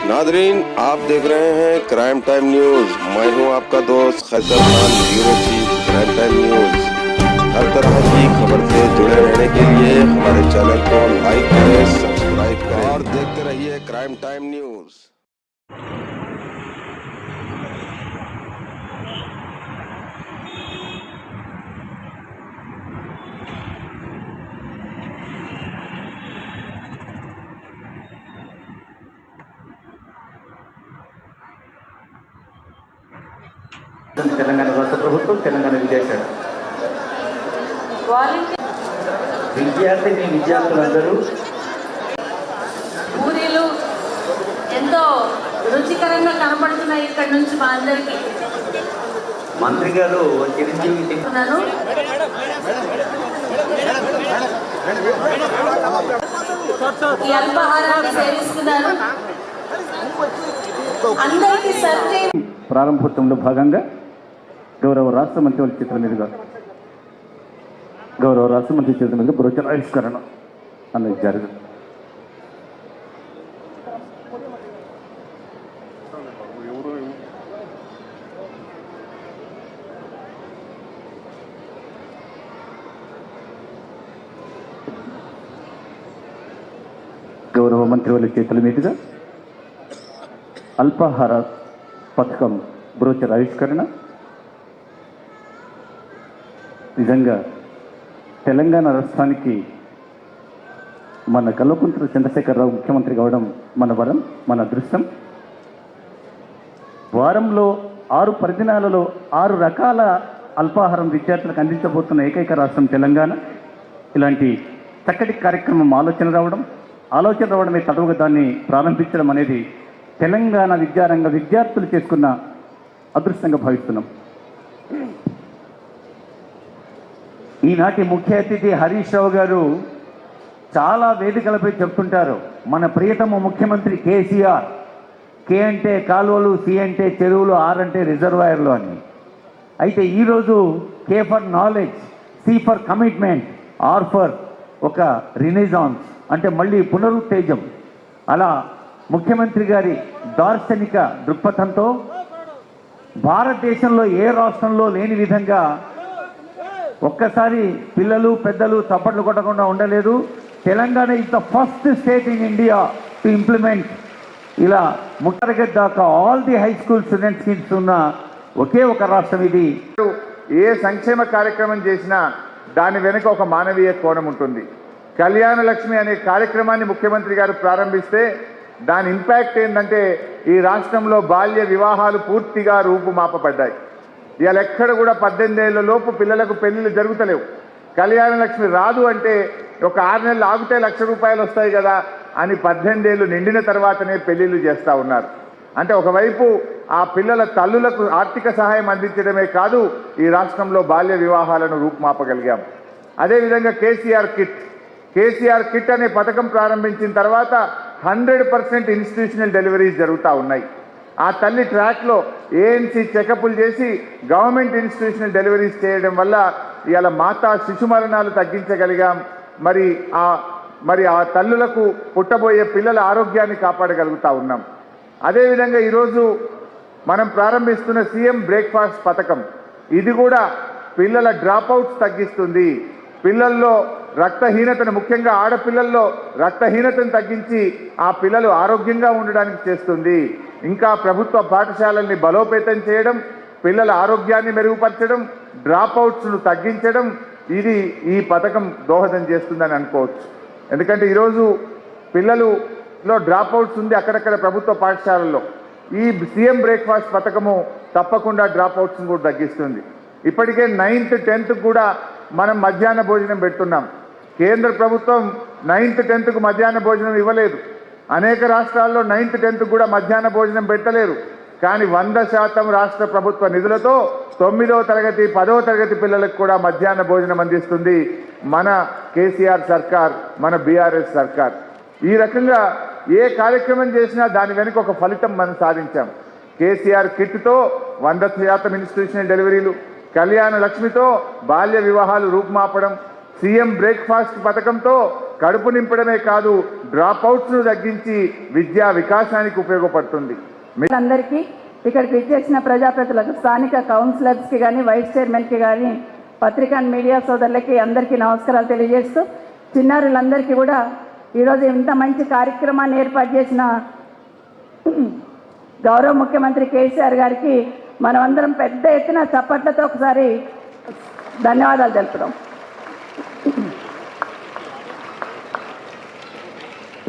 Nadreen, आप देख रहे हैं क्राइम टाइम न्यूज। मैं हूं आपका दोस्त Khaiser Khan, bureau chief crime time news. हर तरह की खबर से जुड़े रहने के लिए हमारे चैनल को लाइक करें, सब्सक्राइब करें और देखते रहिए क्राइम टाइम न्यूज। తెలంగాణ రాష్ట్ర ప్రభుత్వం తెలంగాణ విద్యాశాఖ విద్యార్థులందరూ పూరీలు ఎంతో రుచికరంగా కనపడుతున్నాయి ఇక్కడ నుంచి మా అందరికి. మంత్రి గారు చిరంజీవి ఈ అల్పాహారాన్ని సేవిస్తున్నారు. అందరికీ సర్వే ప్రారంభోత్సవంలో భాగంగా గౌరవ రాష్ట్ర మంత్రి చేతుల మీదుగా బ్రోచర్ ఆవిష్కరణ అనేది జరిగింది. గౌరవ మంత్రి చేతుల మీదుగా అల్పాహార పథకం బ్రోచర్ ఆవిష్కరణ. నిజంగా తెలంగాణ రాష్ట్రానికి మన కల్వకుంట్ల చంద్రశేఖరరావు ముఖ్యమంత్రి కావడం మన వరం, మన అదృష్టం. వారంలో 6 పరిదినాలలో 6 రకాల అల్పాహారం విద్యార్థులకు అందించబోతున్న ఏకైక రాష్ట్రం తెలంగాణ. ఇలాంటి చక్కటి కార్యక్రమం ఆలోచన రావడమే తడవుగా దాన్ని ప్రారంభించడం అనేది తెలంగాణ విద్యారంగ విద్యార్థులు చేసుకున్న అదృష్టంగా భావిస్తున్నాం. ఈనాటి ముఖ్య అతిథి హరీష్ రావు గారు చాలా వేదికలపై చెప్తుంటారు, మన ప్రియతమ ముఖ్యమంత్రి కేసీఆర్. కే అంటే కాలువలు, సి అంటే చెరువులు, ఆర్ అంటే రిజర్వాయర్లు అని. అయితే ఈరోజు K for knowledge, C for commitment, R for ఒక రినెజాన్స్ అంటే మళ్ళీ పునరుత్తేజం. అలా ముఖ్యమంత్రి గారి దార్శనిక దృక్పథంతో భారతదేశంలో ఏ రాష్ట్రంలో లేని విధంగా ఒక్కసారి పిల్లలు పెద్దలు చప్పట్లు కొట్టకుండా ఉండలేదు. Telangana is the first state in India to implement ఇలా తరగతి దాకా ఆల్ ది హై స్కూల్ స్టూడెంట్స్కి ఇస్తున్న ఒకే ఒక రాష్ట్రం ఇది. ఏ సంక్షేమ కార్యక్రమం చేసినా దాని వెనుక ఒక మానవీయ కోణం ఉంటుంది. కళ్యాణ లక్ష్మి అనే కార్యక్రమాన్ని ముఖ్యమంత్రి గారు ప్రారంభిస్తే దాని ఇంపాక్ట్ ఏంటంటే ఈ రాష్ట్రంలో బాల్య వివాహాలు పూర్తిగా రూపుమాపబడ్డాయి. ఇవాళ ఎక్కడ కూడా 18 ఏళ్ల లోపు పిల్లలకు పెళ్లిళ్ళు జరుగుతలేవు. కళ్యాణ లక్ష్మి రాదు అంటే ఒక 6 నెలలు ఆగితే ₹1,00,000 వస్తాయి కదా అని 18 ఏళ్ళు నిండిన తర్వాతనే పెళ్లిళ్ళు చేస్తూ ఉన్నారు. అంటే ఒకవైపు ఆ పిల్లల తల్లులకు ఆర్థిక సహాయం అందించడమే కాదు, ఈ రాష్ట్రంలో బాల్య వివాహాలను రూపుమాపగలిగాం. అదేవిధంగా కేసీఆర్ కిట్ అనే పథకం ప్రారంభించిన తర్వాత 100% ఇన్స్టిట్యూషనల్ డెలివరీస్ జరుగుతూ ఉన్నాయి. ఆ తల్లి ట్రాక్లో ఏఎన్సీ చెకప్లు చేసి గవర్నమెంట్ ఇన్స్టిట్యూషనల్ డెలివరీస్ చేయడం వల్ల ఇవాళ మాతా శిశు మరణాలు తగ్గించగలిగాం. మరి ఆ తల్లులకు పుట్టబోయే పిల్లల ఆరోగ్యాన్ని కాపాడగలుగుతూ ఉన్నాం. అదేవిధంగా ఈరోజు మనం ప్రారంభిస్తున్న సీఎం బ్రేక్ఫాస్ట్ పథకం, ఇది కూడా పిల్లల డ్రాప్అవుట్స్ తగ్గిస్తుంది. పిల్లల్లో రక్తహీనతను, ముఖ్యంగా ఆడపిల్లల్లో రక్తహీనతను తగ్గించి ఆ పిల్లలు ఆరోగ్యంగా ఉండడానికి చేస్తుంది. ఇంకా ప్రభుత్వ పాఠశాలల్ని బలోపేతం చేయడం, పిల్లల ఆరోగ్యాన్ని మెరుగుపరచడం, డ్రాప్అవుట్స్ను తగ్గించడం, ఇది ఈ పథకం దోహదం చేస్తుందని అనుకోవచ్చు. ఎందుకంటే ఈరోజు పిల్లలలో డ్రాప్అవుట్స్ ఉంది అక్కడక్కడ ప్రభుత్వ పాఠశాలల్లో. ఈ సీఎం బ్రేక్ఫాస్ట్ పథకము తప్పకుండా డ్రాప్అవుట్స్ను కూడా తగ్గిస్తుంది. ఇప్పటికే 9th 10th కూడా మనం మధ్యాహ్న భోజనం పెడుతున్నాం. కేంద్ర ప్రభుత్వం 9th 10th మధ్యాహ్న భోజనం ఇవ్వలేదు. అనేక రాష్ట్రాల్లో 9th 10th కూడా మధ్యాహ్న భోజనం పెట్టలేరు. కానీ 100% రాష్ట్ర ప్రభుత్వ నిధులతో 9వ తరగతి 10వ తరగతి పిల్లలకు కూడా మధ్యాహ్న భోజనం అందిస్తుంది మన కేసీఆర్ సర్కార్, మన బీఆర్ఎస్ సర్కార్. ఈ రకంగా ఏ కార్యక్రమం చేసినా దాని వెనుక ఒక ఫలితం మనం సాధించాం. కేసీఆర్ కిట్తో 100% ఇన్స్టిట్యూషనల్ డెలివరీలు, కళ్యాణ లక్ష్మితో బాల్య వివాహాలు రూపుమాపడం, సీఎం బ్రేక్ఫాస్ట్ పథకంతో కడుపు నింపడమే కాదు డ్రాప్ అవుట్స్ను తగ్గించి విద్యా వికాసానికి ఉపయోగపడుతుంది. అందరికీ ఇక్కడికి ఇచ్చేసిన ప్రజాప్రతినిధులకు, స్థానిక కౌన్సిలర్స్కి కానీ, వైస్ చైర్మన్కి కానీ, పత్రికా మీడియా సోదరులకి అందరికీ నమస్కారాలు తెలియజేస్తూ, చిన్నారులందరికీ కూడా ఈరోజు ఇంత మంచి కార్యక్రమాన్ని ఏర్పాటు చేసిన గౌరవ ముఖ్యమంత్రి కేసీఆర్ గారికి మనమందరం పెద్ద ఎత్తున చప్పట్లతో ఒకసారి ధన్యవాదాలు తెలుపుదాం.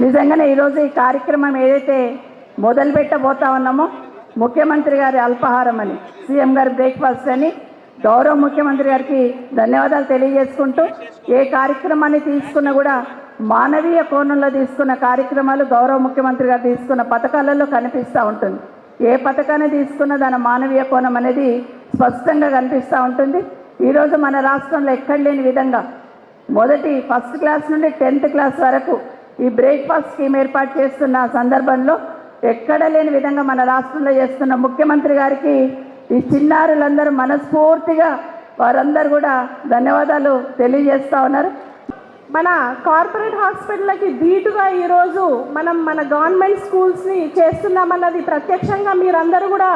నిజంగానే ఈరోజు ఈ కార్యక్రమం ఏదైతే మొదలు పెట్టబోతా ఉన్నామో, ముఖ్యమంత్రి గారి అల్పాహారం అని, సీఎం గారి బ్రేక్ఫాస్ట్ అని, గౌరవ ముఖ్యమంత్రి గారికి ధన్యవాదాలు తెలియజేసుకుంటూ, ఏ కార్యక్రమాన్ని తీసుకున్నా కూడా మానవీయ కోణంలో తీసుకున్న కార్యక్రమాలు గౌరవ ముఖ్యమంత్రి గారు తీసుకున్న పథకాలలో కనిపిస్తూ ఉంటుంది. ఏ పథకాన్ని తీసుకున్నా దాని మానవీయ కోణం అనేది స్పష్టంగా కనిపిస్తూ ఉంటుంది. ఈరోజు మన రాష్ట్రంలో ఎక్కడ లేని విధంగా ఫస్ట్ క్లాస్ నుండి 10th క్లాస్ వరకు ఈ బ్రేక్ఫాస్ట్ స్కీమ్ ఏర్పాటు చేస్తున్న సందర్భంలో ఎక్కడ లేని విధంగా మన రాష్ట్రంలో చేస్తున్న ముఖ్యమంత్రి గారికి ఈ చిన్నారులందరూ మనస్ఫూర్తిగా వారందరూ కూడా ధన్యవాదాలు తెలియజేస్తూ ఉన్నారు. మన కార్పొరేట్ హాస్పిటల్కి ధీటుగా ఈరోజు మనం మన గవర్నమెంట్ స్కూల్స్ని చేస్తున్నామన్నది ప్రత్యక్షంగా మీరందరూ కూడా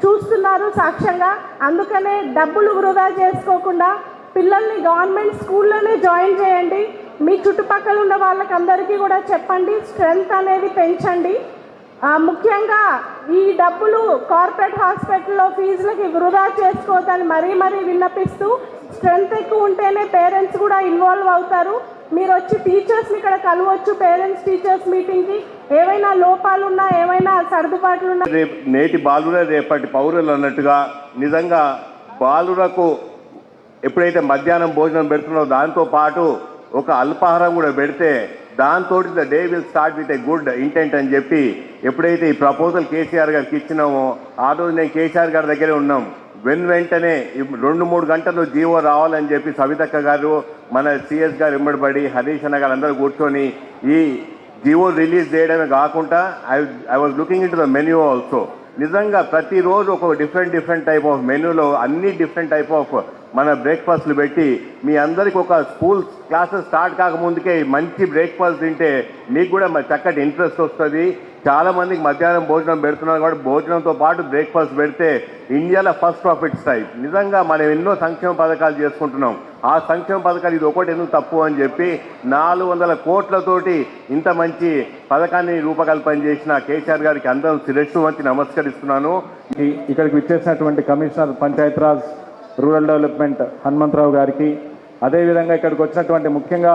చూస్తున్నారు సాక్ష్యంగా. అందుకనే డబ్బులు వృధా చేసుకోకుండా పిల్లల్ని గవర్నమెంట్ స్కూల్లోనే జాయిన్ చేయండి. మీ చుట్టుపక్కల ఉన్న వాళ్ళకందరికీ కూడా చెప్పండి, స్ట్రెంగ్త్ అనేది పెంచండి. ముఖ్యంగా ఈ డబ్బులు కార్పొరేట్ హాస్పిటల్లో ఫీజులకి వృధా చేసుకోవద్దని మరీ విన్నపిస్తూ, స్ట్రెంగ్త్ ఎక్కువ ఉంటేనే పేరెంట్స్ కూడా ఇన్వాల్వ్ అవుతారు. మీరు వచ్చి టీచర్స్ని ఇక్కడ కలవచ్చు, పేరెంట్స్ టీచర్స్ మీటింగ్కి. ఏవైనా లోపాలున్నా, ఏవైనా సర్దుబాట్లున్నా, నేటి బాలురే రేపటి పౌరులు అన్నట్టుగా నిజంగా బాలులకు ఎప్పుడైతే మధ్యాహ్నం భోజనం పెడుతున్నారో దాంతో పాటు ఒక అల్పాహారం కూడా పెడితే దాంతో the day will start with a good intent అని చెప్పి ఎప్పుడైతే ఈ ప్రపోజల్ కేసీఆర్ గారికి ఇచ్చినామో ఆ రోజు నేను కేసీఆర్ గారి దగ్గరే ఉన్నాం. వెంటనే 2-3 గంటల్లో జీవో రావాలని చెప్పి సవితక్క గారు, మన సిఎస్ గారు వెంబడిపడి, హరీష్ అన్న గారు అందరూ కూర్చొని ఈ జీవో రిలీజ్ చేయడమే కాకుండా I was looking in to the menu also. నిజంగా ప్రతిరోజు ఒక డిఫరెంట్ టైప్ ఆఫ్ మెనూలో అన్ని డిఫరెంట్ టైప్ ఆఫ్ మన బ్రేక్ఫాస్ట్లు పెట్టి మీ అందరికి ఒక స్కూల్ క్లాసెస్ స్టార్ట్ కాకముందుకే మంచి బ్రేక్ఫాస్ట్ తింటే మీకు కూడా చక్కటి ఇంట్రెస్ట్ వస్తుంది. చాలా మందికి మధ్యాహ్నం భోజనం పెడుతున్నారు కాబట్టి భోజనంతో పాటు బ్రేక్ఫాస్ట్ పెడితే ఇండియాలో ఫస్ట్ ఆఫ్ ఇట్స్ టైప్. నిజంగా మనం ఎన్నో సంక్షేమ పథకాలు చేసుకుంటున్నాం. ఆ సంక్షేమ పథకాలు ఇది ఒకటి ఎందుకు తప్పు అని చెప్పి 400 కోట్లతోటి ఇంత మంచి పథకాన్ని రూపకల్పన చేసిన కేసీఆర్ గారికి అందరం శిరస్సు వంచి నమస్కరిస్తున్నాను. ఇక్కడికి విచ్చేసినటువంటి commissioner Panchayati Raj rural development Hanumantharao గారికి, అదేవిధంగా ఇక్కడికి వచ్చినటువంటి ముఖ్యంగా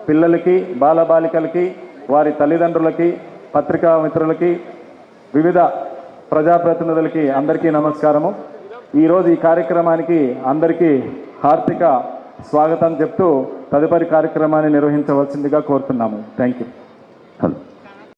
పిల్లలకి, బాలబాలికలకి, వారి తల్లిదండ్రులకి, పత్రికా మిత్రులకి, వివిధ ప్రజాప్రతినిధులకి అందరికీ నమస్కారము. ఈరోజు ఈ కార్యక్రమానికి అందరికీ హార్దిక స్వాగతం చెప్తూ తదుపరి కార్యక్రమాన్ని నిర్వహించవలసిందిగా కోరుతున్నాము. Thank you.